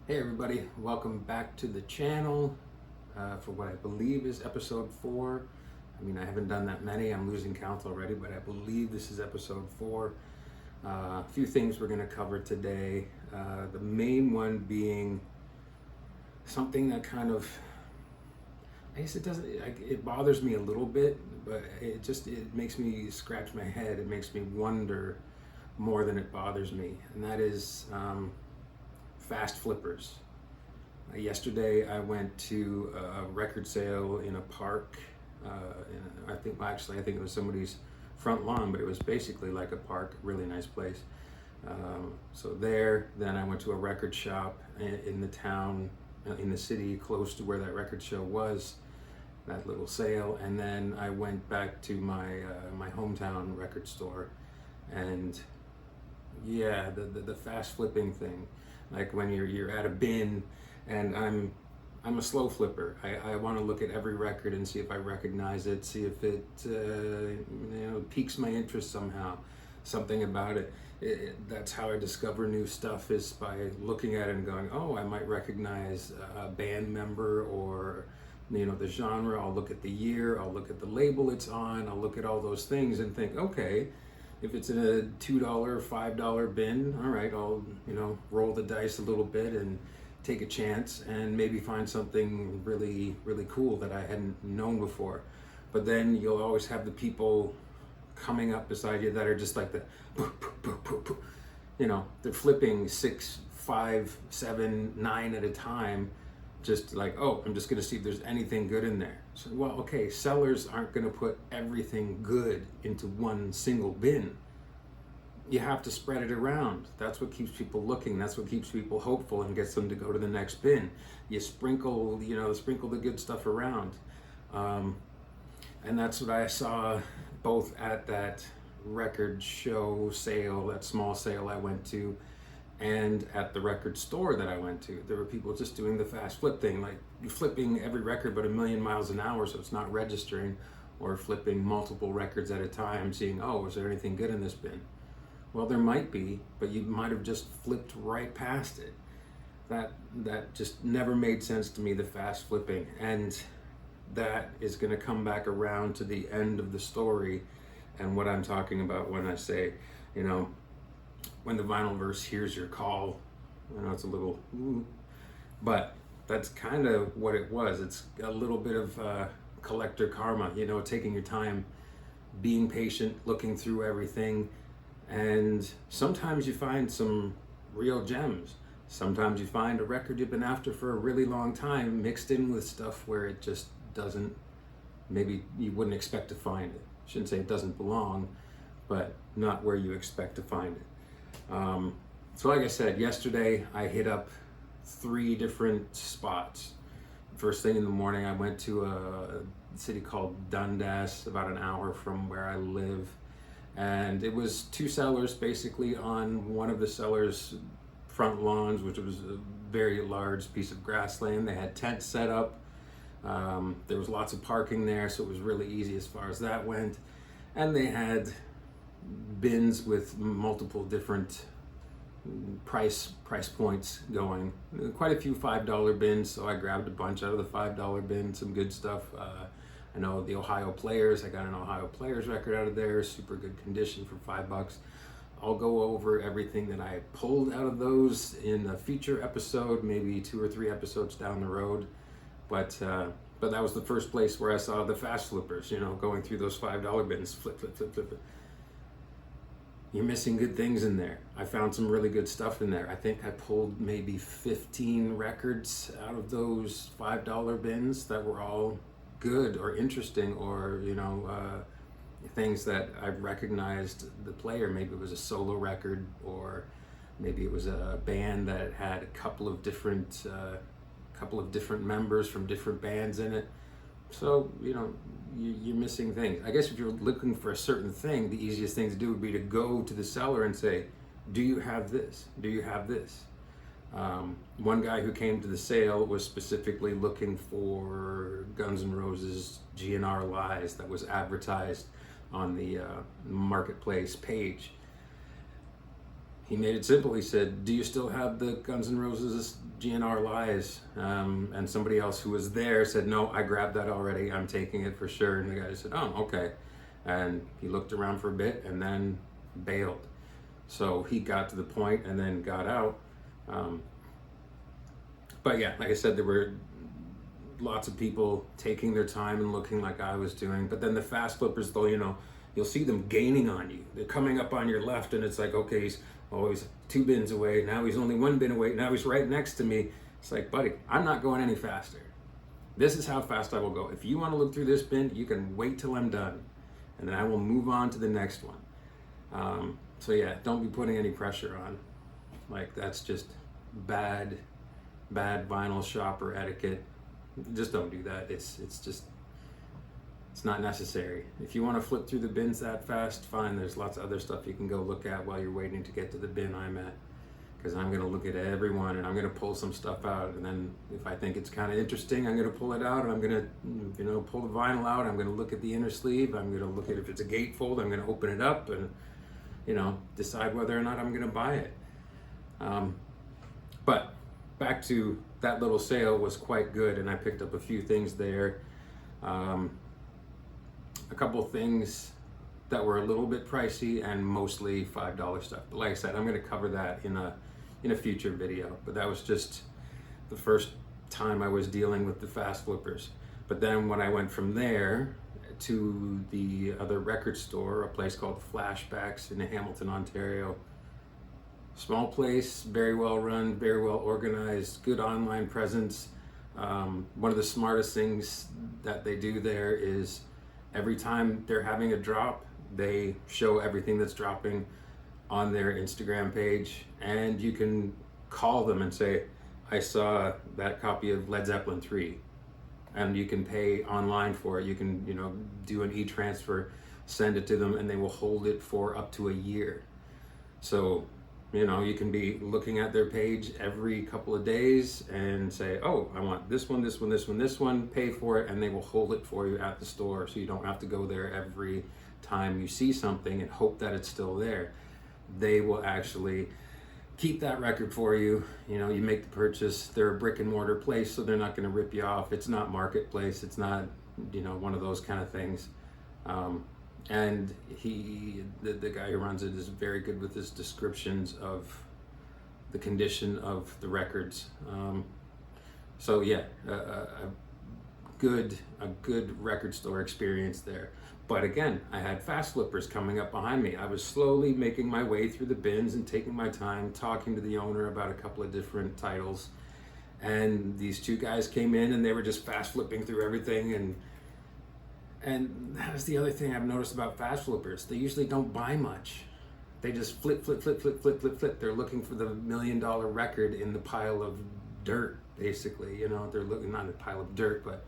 Hey everybody, welcome back to the channel for what I believe is episode 4. I mean, I haven't done that many, I'm losing count already, but I believe this is episode 4. A few things we're going to cover today. The main one being something that kind of, I guess it bothers me a little bit, but it makes me scratch my head. It makes me wonder more than it bothers me, and that is fast flippers. Yesterday I went to a record sale in a park. I think it was somebody's front lawn, but it was basically like a park, really nice place. So then I went to a record shop in the town, in the city close to where that record show was, that little sale, and then I went back to my hometown record store. And yeah, the fast flipping thing, like when you're at a bin, and I'm a slow flipper. I want to look at every record and see if I recognize it, see if it piques my interest somehow, something about it. That's how I discover new stuff, is by looking at it and going, oh, I might recognize a band member or the genre. I'll look at the year, I'll look at the label it's on, I'll look at all those things and think, okay, if it's in a $2, $5 bin, all right, I'll roll the dice a little bit and take a chance and maybe find something really, really cool that I hadn't known before. But then you'll always have the people coming up beside you that are just like they're flipping 6, 5, 7, 9 at a time, just like, oh, I'm just gonna see if there's anything good in there. So, well, okay, sellers aren't gonna put everything good into one single bin. You have to spread it around. That's what keeps people looking. That's what keeps people hopeful and gets them to go to the next bin. You sprinkle the good stuff around. And that's what I saw both at that record show sale, that small sale I went to, and at the record store that I went to. There were people just doing the fast flip thing, like you're flipping every record but a million miles an hour, so it's not registering, or flipping multiple records at a time, seeing, oh, is there anything good in this bin? Well, there might be, but you might have just flipped right past it. That just never made sense to me, the fast flipping. And that is going to come back around to the end of the story and what I'm talking about when I say, when the vinyl verse hears your call. It's a little, but that's kind of what it was. It's a little bit of collector karma, taking your time, being patient, looking through everything. And sometimes you find some real gems. Sometimes you find a record you've been after for a really long time mixed in with stuff where it just doesn't, maybe you wouldn't expect to find it. Shouldn't say it doesn't belong, but not where you expect to find it. So like I said, yesterday I hit up 3 different spots. First thing in the morning, I went to a city called Dundas, about an hour from where I live. And it was 2 sellers basically on one of the sellers' front lawns, which was a very large piece of grassland. They had tents set up. There was lots of parking there, so it was really easy as far as that went. And they had bins with multiple different price points going. Quite a few $5 bins, so I grabbed a bunch out of the $5 bin, some good stuff. I know the Ohio Players, I got an Ohio Players record out of there, super good condition for $5. I'll go over everything that I pulled out of those in a feature episode, maybe 2 or 3 episodes down the road. But that was the first place where I saw the fast flippers, going through those $5 bins, flip. You're missing good things in there. I found some really good stuff in there. I think I pulled maybe 15 records out of those $5 bins that were all good or interesting, or things that I recognized the player. Maybe it was a solo record, or maybe it was a band that had a couple of different members from different bands in it. So you're missing things. I guess if you're looking for a certain thing, the easiest thing to do would be to go to the seller and say, do you have this? Do you have this? One guy who came to the sale was specifically looking for Guns N' Roses GNR Lies that was advertised on the Marketplace page. he made it simple. He said, "Do you still have the Guns N' Roses GNR Lies?" And somebody else who was there said, "No, I grabbed that already. I'm taking it for sure." And the guy said, "Oh, okay." And he looked around for a bit and then bailed. So he got to the point and then got out. But yeah, like I said, there were lots of people taking their time and looking like I was doing. But then the fast flippers, though, you'll see them gaining on you. They're coming up on your left, and it's like, okay, he's always 2 bins away. Now he's only 1 bin away. Now he's right next to me. It's like, buddy, I'm not going any faster. This is how fast I will go. If you want to look through this bin, you can wait till I'm done, and then I will move on to the next one. So yeah, don't be putting any pressure on. Like, that's just bad vinyl shopper etiquette. Just don't do that. It's not necessary. If you want to flip through the bins that fast, fine. There's lots of other stuff you can go look at while you're waiting to get to the bin I'm at, because I'm going to look at everyone and I'm going to pull some stuff out, and then if I think it's kind of interesting, I'm going to pull it out, and I'm going to pull the vinyl out. I'm going to look at the inner sleeve. I'm going to look at if it's a gatefold. I'm going to open it up and decide whether or not I'm going to buy it. But back to that little sale was quite good, and I picked up a few things there. A couple of things that were a little bit pricey and mostly $5 stuff. But like I said, I'm going to cover that in a future video. But that was just the first time I was dealing with the fast flippers. But then when I went from there to the other record store, a place called Flashbacks in Hamilton, Ontario. Small place, very well run, very well organized, good online presence. One of the smartest things that they do there is every time they're having a drop, they show everything that's dropping on their Instagram page, and you can call them and say, "I saw that copy of Led Zeppelin 3," and you can pay online for it. You can, do an e-transfer, send it to them, and they will hold it for up to a year. So, you can be looking at their page every couple of days and say, "Oh, I want this one, this one, this one, this one," pay for it, and they will hold it for you at the store, so you don't have to go there every time you see something and hope that it's still there. They will actually keep that record for you. You make the purchase. They're a brick and mortar place, so they're not going to rip you off. It's not marketplace. It's not, one of those kind of things. And the guy who runs it is very good with his descriptions of the condition of the records. So yeah, a good record store experience there. But again, I had fast flippers coming up behind me. I was slowly making my way through the bins and taking my time, talking to the owner about a couple of different titles. And these 2 guys came in and they were just fast flipping through everything. And that was the other thing I've noticed about fast flippers. They usually don't buy much. They just flip. They're looking for the $1 million record in the pile of dirt, basically. They're looking, not a pile of dirt, but,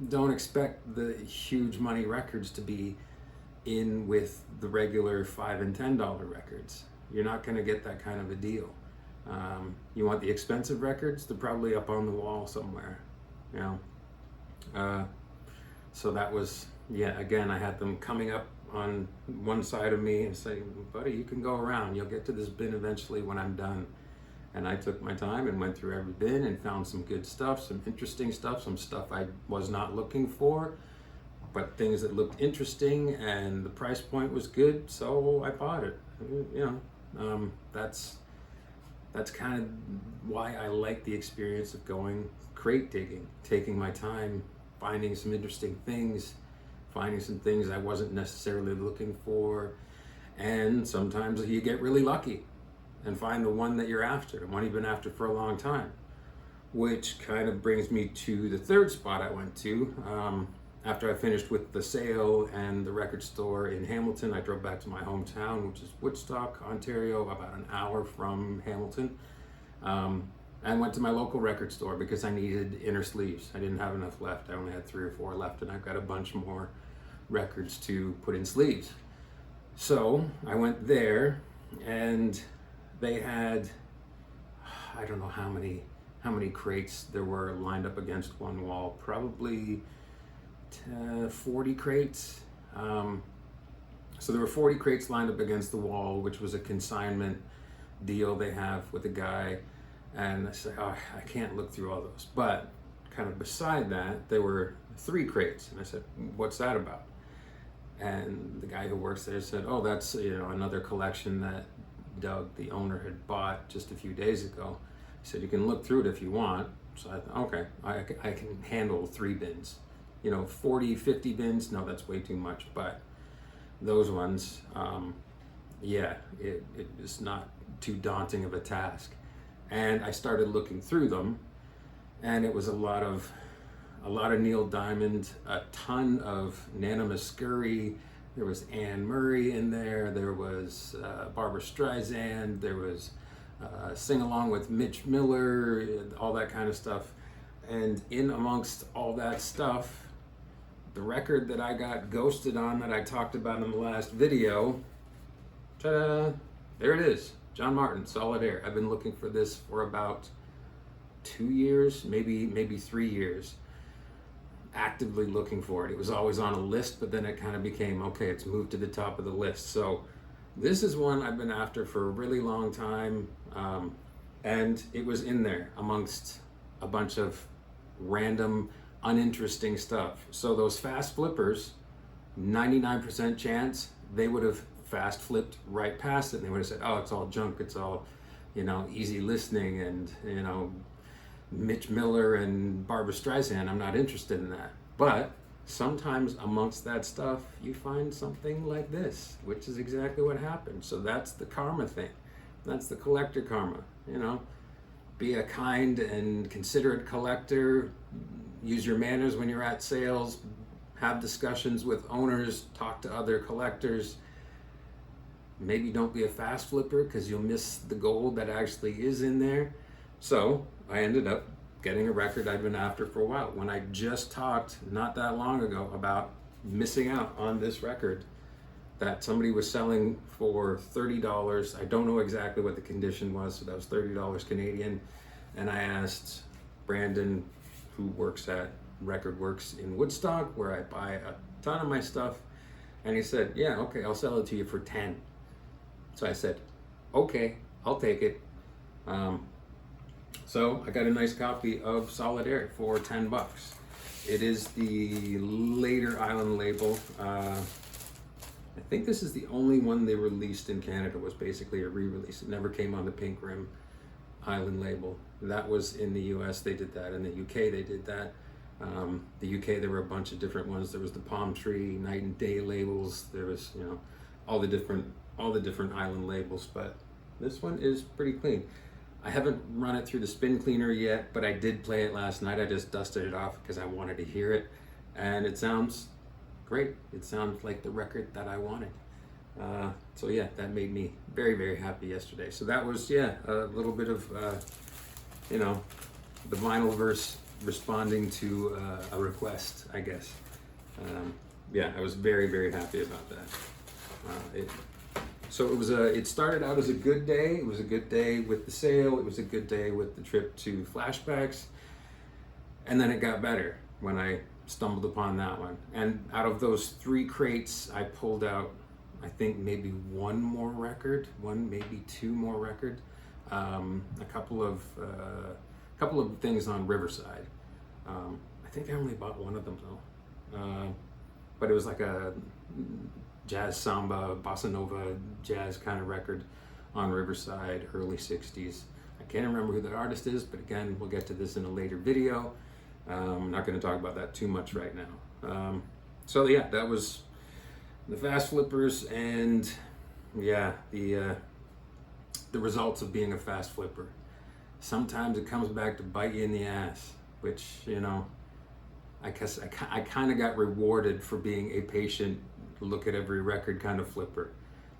don't expect the huge money records to be in with the regular $5 and $10 records. You're not going to get that kind of a deal. You want the expensive records? They're probably up on the wall somewhere. So that was, again, I had them coming up on one side of me and saying, "Buddy, you can go around. You'll get to this bin eventually when I'm done." And I took my time and went through every bin and found some good stuff, some interesting stuff, some stuff I was not looking for, but things that looked interesting, and the price point was good, so I bought it. That's kind of why I like the experience of going crate digging, taking my time, finding some interesting things, finding some things I wasn't necessarily looking for, and sometimes you get really lucky and find the one that you're after, the one you've been after for a long time. Which kind of brings me to the third spot I went to. After I finished with the sale and the record store in Hamilton, I drove back to my hometown, which is Woodstock, Ontario, about an hour from Hamilton. And went to my local record store because I needed inner sleeves. I didn't have enough left. I only had 3 or 4 left, and I've got a bunch more records to put in sleeves. So I went there, and they had, I don't know how many crates there were lined up against one wall, probably 40 crates. So there were 40 crates lined up against the wall, which was a consignment deal they have with a guy. And I said, oh, I can't look through all those. But kind of beside that, there were 3 crates. And I said, what's that about? And the guy who works there said, oh, that's, another collection that Doug, the owner, had bought just a few days ago. He said, you can look through it if you want. So I thought, okay, I can handle 3 bins. 40, 50 bins, no, that's way too much. But those ones, it was not too daunting of a task. And I started looking through them, and it was a lot of Neil Diamond, a ton of Nana Muscuri. There was Anne Murray in there. There was Barbra Streisand. There was Sing Along with Mitch Miller, all that kind of stuff. And in amongst all that stuff, the record that I got ghosted on that I talked about in the last video, ta-da, there it is. John Martin, Solid Air. I've been looking for this for about 2 years, maybe 3 years. Actively looking for it. It was always on a list, but then it kind of became, okay, it's moved to the top of the list. So this is one I've been after for a really long time, and it was in there amongst a bunch of random, uninteresting stuff. So those fast flippers, 99% chance they would have fast flipped right past it, and they would have said, oh, it's all junk, it's all, easy listening, and, Mitch Miller and Barbra Streisand, I'm not interested in that. But sometimes amongst that stuff, you find something like this, which is exactly what happened. So that's the karma thing. That's the collector karma, Be a kind and considerate collector. Use your manners when you're at sales. Have discussions with owners. Talk to other collectors. Maybe don't be a fast flipper because you'll miss the gold that actually is in there. So I ended up getting a record I've been after for a while. When I just talked not that long ago about missing out on this record that somebody was selling for $30. I don't know exactly what the condition was, so that was $30 Canadian. And I asked Brandon, who works at Record Works in Woodstock, where I buy a ton of my stuff, and he said, yeah, okay, I'll sell it to you for 10. So I said, okay, I'll take it. So I got a nice copy of Solid Air for $10. It is the later Island label. I think this is the only one they released in Canada, was basically a re-release. It never came on the Pink Rim Island label. That was in the US, they did that. In the UK, they did that. The UK, there were a bunch of different ones. There was the Palm Tree, Night and Day labels. There was, all the different island labels, but this one is pretty clean. I haven't run it through the spin cleaner yet, but I did play it last night. I just dusted it off because I wanted to hear it, and it sounds great. It sounds like the record that I wanted. So yeah, that made me very, very happy yesterday. So that was, a little bit of, the Vinylverse responding to a request, I guess. I was very, very happy about that. So it started out as a good day. It was a good day with the sale. It was a good day with the trip to Flashbacks. And then it got better when I stumbled upon that one. And out of those 3 crates, I pulled out, I think, maybe one more record, maybe 2 more record. A couple of things on Riverside. I think I only bought one of them though. But it was like a jazz samba, bossa nova, jazz kind of record on Riverside, early 60s. I can't remember who the artist is, but again, we'll get to this in a later video. I'm not going to talk about that too much right now. So yeah, that was the fast flippers, and the results of being a fast flipper. Sometimes it comes back to bite you in the ass, which, I guess I kind of got rewarded for being a patient, look at every record kind of flipper,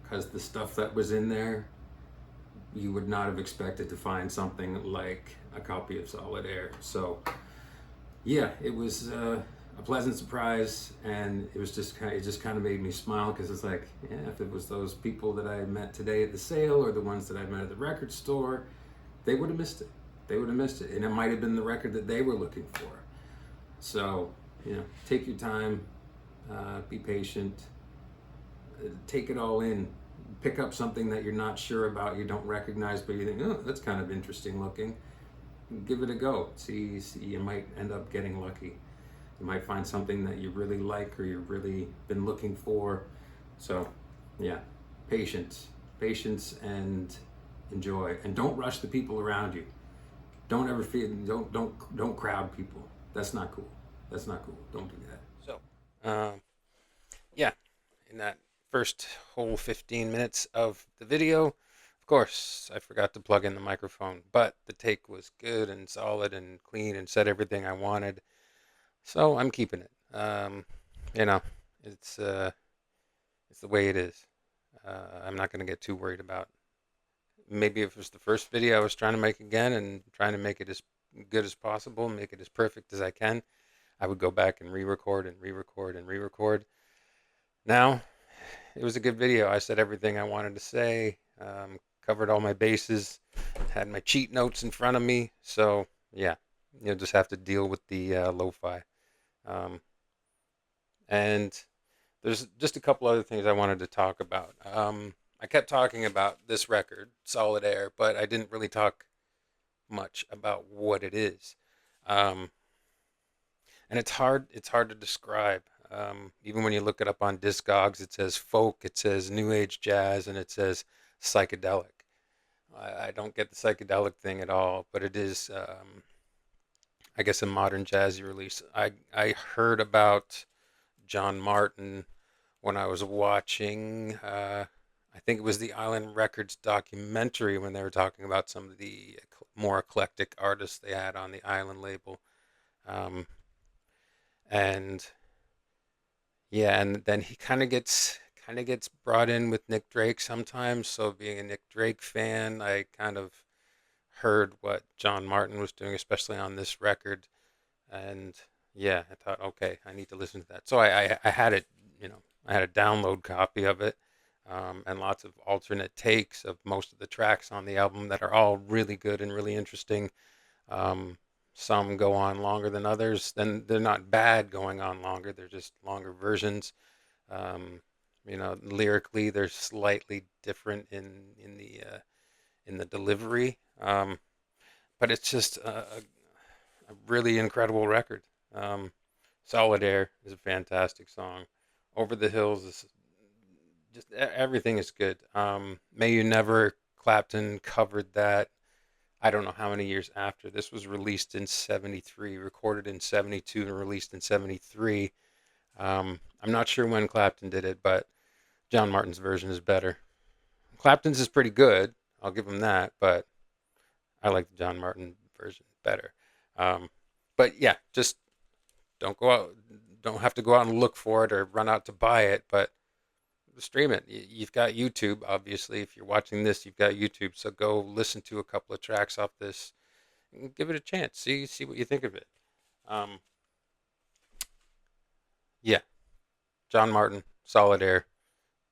because the stuff that was in there, you would not have expected to find something like a copy of Solid Air. So yeah, it was a pleasant surprise, and it just kind of made me smile, because it's like, yeah, if it was those people that I met today at the sale or the ones that I met at the record store, they would have missed it. They would have missed it, and it might have been the record that they were looking for. So, take your time, be patient, take it all in. Pick up something that you're not sure about, you don't recognize, but you think, oh, that's kind of interesting looking. Give it a go. See, you might end up getting lucky. You might find something that you really like or you've really been looking for. So, yeah, patience, and enjoy. And don't rush the people around you. Don't ever feel. Don't crowd people. That's not cool. That's not cool. Don't do that. So, yeah, in that first whole 15 minutes of the video, of course, I forgot to plug in the microphone, but the take was good and solid and clean and said everything I wanted. So I'm keeping it. You know, it's uh, it's the way it is. I'm not going to get too worried about. Maybe if it was the first video I was trying to make again and trying to make it as good as possible, make it as perfect as I can, I would go back and re-record and re-record and re-record. Now, it was a good video. I said everything I wanted to say, covered all my bases, had my cheat notes in front of me. So yeah, you'll just have to deal with the lo-fi. Um, and there's just a couple other things I wanted to talk about. I kept talking about this record, Solid Air, but I didn't really talk much about what it is. Um, and it's hard to describe. Even when you look it up on Discogs, it says folk, it says new age jazz, and it says psychedelic. I don't get the psychedelic thing at all, but it is, I guess, a modern jazzy release. I heard about John Martin when I was watching, I think it was the Island Records documentary when they were talking about some of the more eclectic artists they had on the Island label. Um, and yeah, and then he kind of gets brought in with Nick Drake sometimes. So being a Nick Drake fan, I kind of heard what John Martin was doing, especially on this record. And yeah, I thought, okay, I need to listen to that. So I had it, I had a download copy of it, and lots of alternate takes of most of the tracks on the album that are all really good and really interesting. Um, some go on longer than others. Then they're not bad going on longer. They're just longer versions. Um, lyrically, they're slightly different in the delivery. But it's just a really incredible record. Um, Solid Air is a fantastic song. Over the Hills is just everything is good. May You Never, Clapton covered that. I don't know how many years after. This was released in 73, recorded in 72, and released in 73. I'm not sure when Clapton did it, but John Martin's version is better. Clapton's is pretty good. I'll give him that, but I like the John Martin version better. Um, but yeah, just don't go out, don't have to go out and look for it or run out to buy it, but stream it. You've got YouTube, obviously. If you're watching this, you've got YouTube. So go listen to a couple of tracks off this and give it a chance. See what you think of it. Um, yeah, John Martin, Solid Air.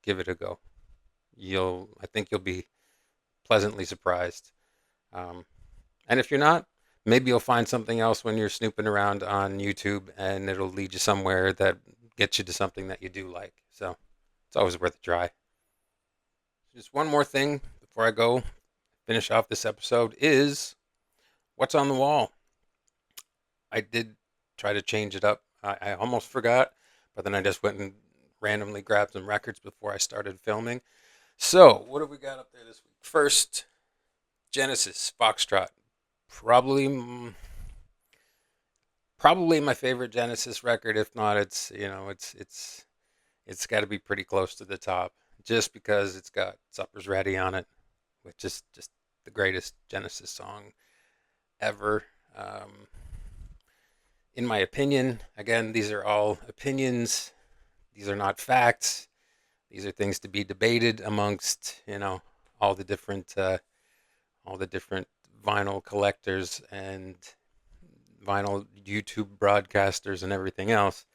Give it a go. I think you'll be pleasantly surprised. Um, and if you're not, maybe you'll find something else when you're snooping around on YouTube, and it'll lead you somewhere that gets you to something that you do like. So it's always worth a try. Just one more thing before I go finish off this episode is what's on the wall. I did try to change it up. I almost forgot, but then I just went and randomly grabbed some records before I started filming. So, what have we got up there this week? First, Genesis Foxtrot. Probably my favorite Genesis record. If not, it's got to be pretty close to the top, just because it's got Supper's Ready on it, which is just the greatest Genesis song ever. In my opinion, again, these are all opinions. These are not facts. These are things to be debated amongst, all the different, all the different vinyl collectors and vinyl YouTube broadcasters and everything else.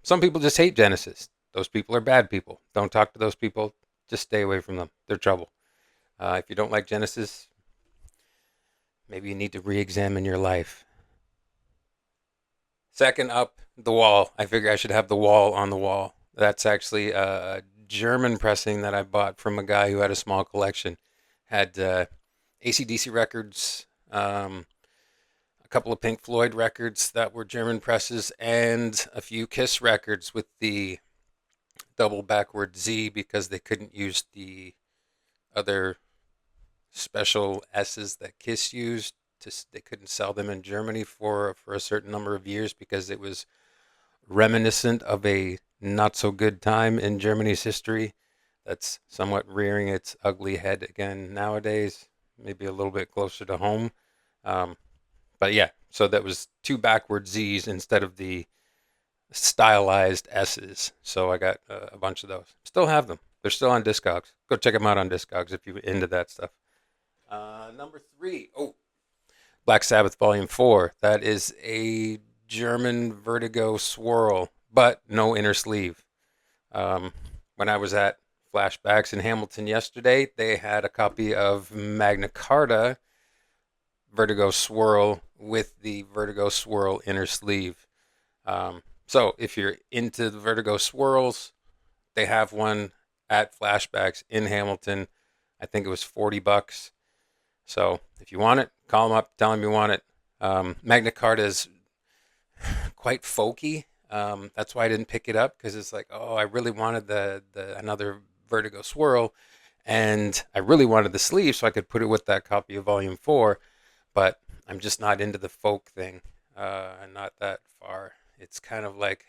Some people just hate Genesis. Those people are bad people. Don't talk to those people. Just stay away from them. They're trouble. If you don't like Genesis, maybe you need to re-examine your life. Second up, The Wall. I figure I should have The Wall on the wall. That's actually a German pressing that I bought from a guy who had a small collection. Had AC/DC records, a couple of Pink Floyd records that were German presses, and a few Kiss records with the double backward Z because they couldn't use the other special S's that Kiss used. They couldn't sell them in Germany for a certain number of years because it was reminiscent of a not so good time in Germany's history that's somewhat rearing its ugly head again nowadays, maybe a little bit closer to home. Um, but yeah, so that was two backward Z's instead of the stylized S's. So I got a bunch of those. Still have them. They're still on Discogs. Go check them out on Discogs if you're into that stuff. Number three. Oh, Black Sabbath Volume 4. That is a German Vertigo swirl, but no inner sleeve. When I was at Flashbacks in Hamilton yesterday, they had a copy of Magna Carta Vertigo swirl with the Vertigo swirl inner sleeve. So if you're into the Vertigo swirls, they have one at Flashbacks in Hamilton. I think it was $40. So if you want it, call them up, tell them you want it. Magna Carta is quite folky. That's why I didn't pick it up because it's like, oh, I really wanted the another Vertigo swirl, and I really wanted the sleeve so I could put it with that copy of Volume 4. But I'm just not into the folk thing. Not that far. It's kind of like,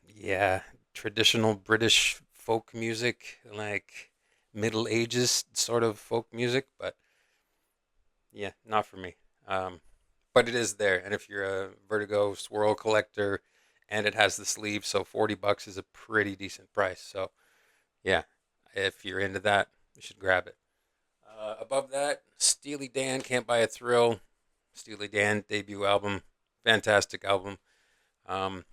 yeah, traditional British folk music, like Middle Ages sort of folk music, but yeah, not for me. But it is there, and if you're a Vertigo swirl collector, and it has the sleeve, so $40 is a pretty decent price. So yeah, if you're into that, you should grab it. Above that, Steely Dan, Can't Buy a Thrill. Steely Dan debut album, fantastic album. Um,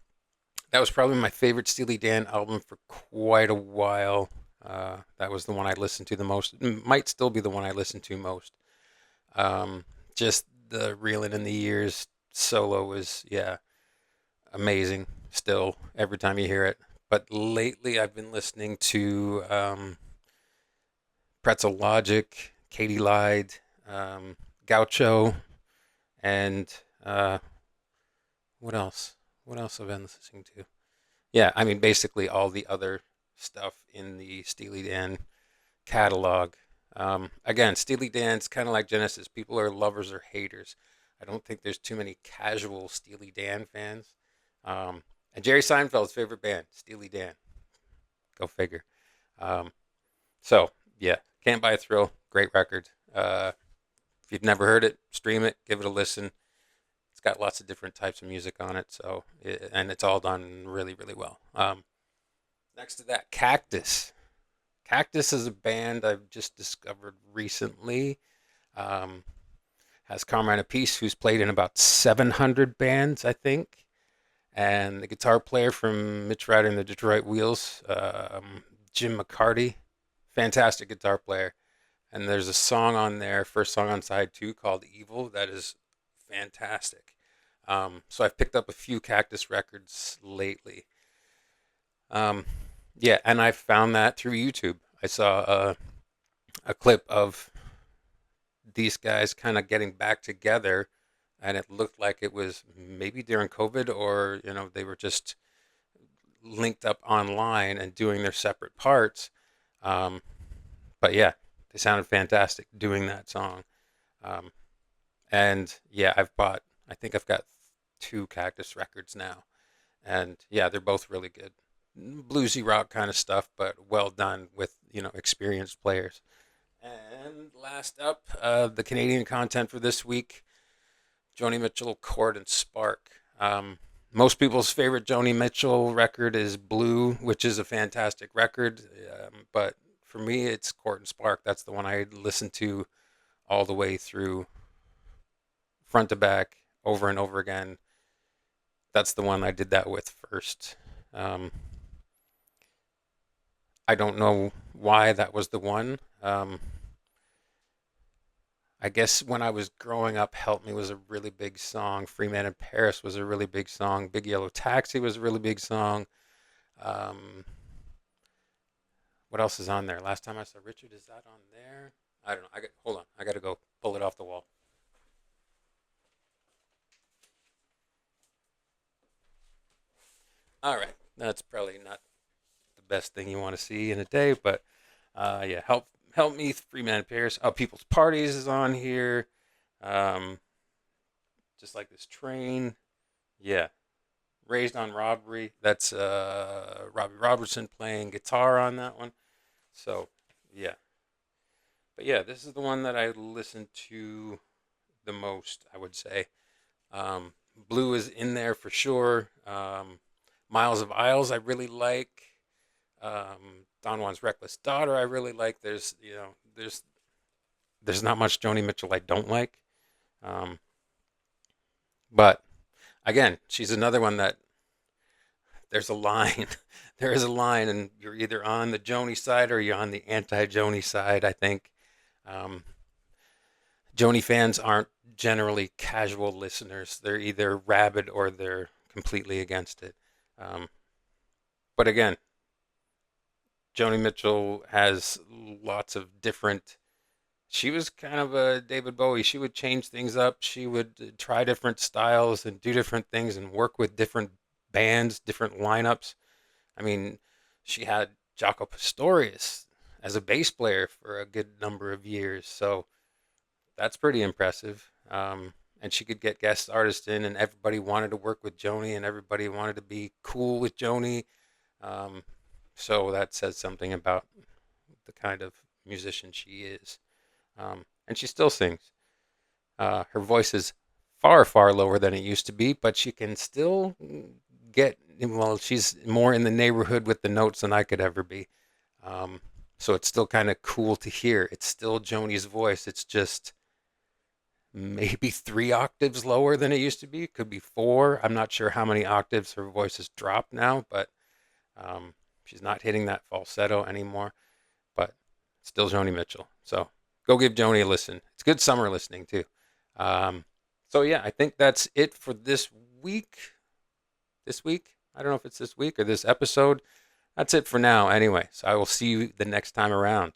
that was probably my favorite Steely Dan album for quite a while. That was the one I listened to the most. It might still be the one I listen to most. Just the Reeling in the Years solo is, yeah, amazing still every time you hear it. But lately I've been listening to Pretzel Logic, Katie Lied, Gaucho, and what else? What else have I been listening to? Yeah, I mean, basically all the other stuff in the Steely Dan catalog. Again, Steely Dan's kind of like Genesis. People are lovers or haters. I don't think there's too many casual Steely Dan fans. And Jerry Seinfeld's favorite band, Steely Dan. Go figure. Um, so, yeah, Can't Buy a Thrill. Great record. If you've never heard it, stream it, give it a listen. It's got lots of different types of music on it, and it's all done really, really well. Next to that, Cactus. Cactus is a band I've just discovered recently. Um, has Carmine Appice, who's played in about 700 bands, I think. And the guitar player from Mitch Ryder and the Detroit Wheels, Jim McCarty, fantastic guitar player. And there's a song on there, first song on side two, called Evil, that is fantastic. So I've picked up a few Cactus records lately. Um, yeah, and I found that through YouTube. I saw a clip of these guys kind of getting back together, and it looked like it was maybe during COVID, or they were just linked up online and doing their separate parts. Um, but yeah, they sounded fantastic doing that song. Um, and yeah, I think I've got two Cactus records now, and yeah, they're both really good. Bluesy rock kind of stuff, but well done with experienced players. And last up, the Canadian content for this week: Joni Mitchell, Chord and Spark. Most people's favorite Joni Mitchell record is Blue, which is a fantastic record. But for me, it's Chord and Spark. That's the one I listened to all the way through, front to back, over and over again. That's the one I did that with first. I don't know why that was the one. I guess when I was growing up, Help Me was a really big song. Free Man in Paris was a really big song. Big Yellow Taxi was a really big song. Um, What else is on there? Last time I saw Richard, is that on there? I don't know. Hold on. I got to go pull it off the wall. All right. That's probably not the best thing you want to see in a day, but yeah, help me, Freeman Pierce. Oh, People's Parties is on here. Um, just like this train. Yeah, Raised on Robbery. That's Robbie Robertson playing guitar on that one. So yeah, but yeah, this is the one that I listen to the most, I would say. Um, Blue is in there for sure. Miles of Isles, I really like. Don Juan's Reckless Daughter, I really like. There's not much Joni Mitchell I don't like. Um, but again, she's another one that there's a line. There is a line, and you're either on the Joni side or you're on the anti-Joni side. I think um, Joni fans aren't generally casual listeners. They're either rabid or they're completely against it. Um, but again, Joni Mitchell has lots of different. She was kind of a David Bowie. She would change things up. She would try different styles and do different things and work with different bands, different lineups. I mean, she had Jaco Pastorius as a bass player for a good number of years. So that's pretty impressive. And she could get guest artists in, and everybody wanted to work with Joni, and everybody wanted to be cool with Joni. Um, so that says something about the kind of musician she is. And she still sings. Her voice is far, far lower than it used to be, but she can still get, well, she's more in the neighborhood with the notes than I could ever be. Um, so it's still kind of cool to hear. It's still Joni's voice. It's just maybe 3 octaves lower than it used to be. It could be 4. I'm not sure how many octaves her voice has dropped now, but um, she's not hitting that falsetto anymore. But still Joni Mitchell. So go give Joni a listen. It's good summer listening too. Um, so yeah, I think that's it for this week. This week? I don't know if it's this week or this episode. That's it for now anyway. So I will see you the next time around.